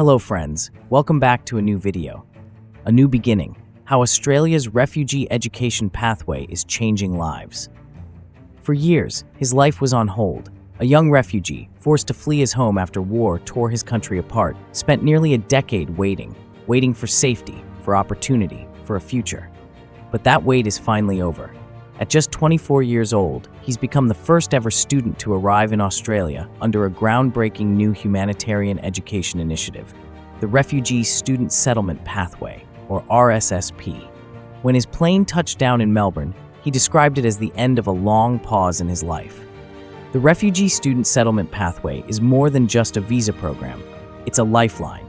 Hello friends, welcome back to a new video. A New Beginning, how Australia's refugee education pathway is changing lives. For years, his life was on hold. A young refugee, forced to flee his home after war tore his country apart, spent nearly a decade waiting for safety, for opportunity, for a future. But that wait is finally over. At just 24 years old, he's become the first ever student to arrive in Australia under a groundbreaking new humanitarian education initiative, the Refugee Student Settlement Pathway, or RSSP. When his plane touched down in Melbourne, he described it as the end of a long pause in his life. The Refugee Student Settlement Pathway is more than just a visa program. It's a lifeline.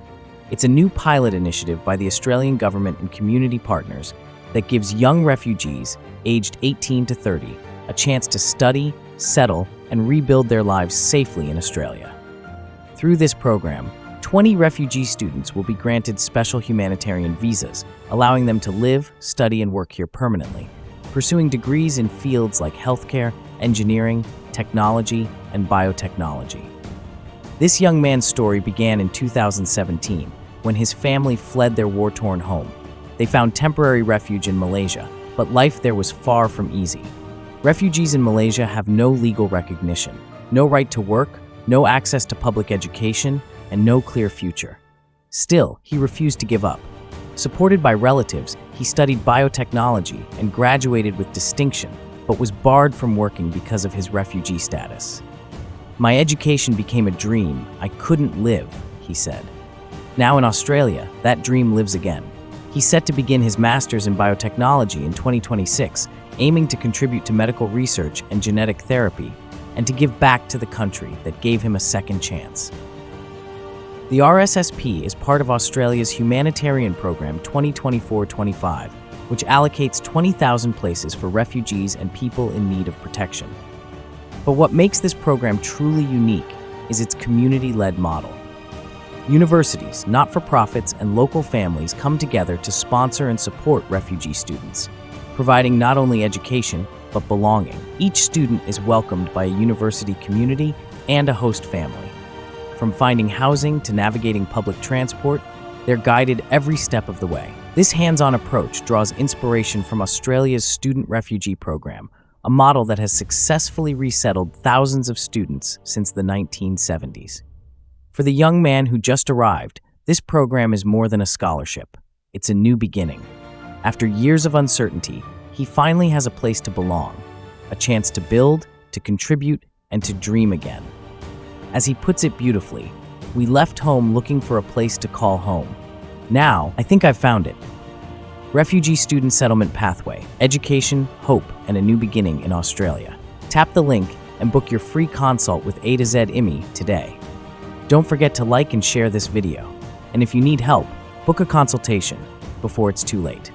It's a new pilot initiative by the Australian government and community partners that gives young refugees, aged 18 to 30, a chance to study, settle, and rebuild their lives safely in Australia. Through this program, 20 refugee students will be granted special humanitarian visas, allowing them to live, study, and work here permanently, pursuing degrees in fields like healthcare, engineering, technology, and biotechnology. This young man's story began in 2017, when his family fled their war-torn home. They found temporary refuge in Malaysia, but life there was far from easy. Refugees in Malaysia have no legal recognition, no right to work, no access to public education, and no clear future. Still, he refused to give up. Supported by relatives, he studied biotechnology and graduated with distinction, but was barred from working because of his refugee status. "My education became a dream I couldn't live," he said. Now in Australia, that dream lives again. He's set to begin his master's in biotechnology in 2026, aiming to contribute to medical research and genetic therapy, and to give back to the country that gave him a second chance. The RSSP is part of Australia's humanitarian program 2024-25, which allocates 20,000 places for refugees and people in need of protection. But what makes this program truly unique is its community-led model. Universities, not-for-profits, and local families come together to sponsor and support refugee students, providing not only education, but belonging. Each student is welcomed by a university community and a host family. From finding housing to navigating public transport, they're guided every step of the way. This hands-on approach draws inspiration from Australia's student refugee program, a model that has successfully resettled thousands of students since the 1970s. For the young man who just arrived, this program is more than a scholarship. It's a new beginning. After years of uncertainty, he finally has a place to belong, a chance to build, to contribute, and to dream again. As he puts it beautifully, "We left home looking for a place to call home. Now, I think I've found it." Refugee Student Settlement Pathway, education, hope, and a new beginning in Australia. Tap the link and book your free consult with A to Z IMI today. Don't forget to like and share this video. And if you need help, book a consultation before it's too late.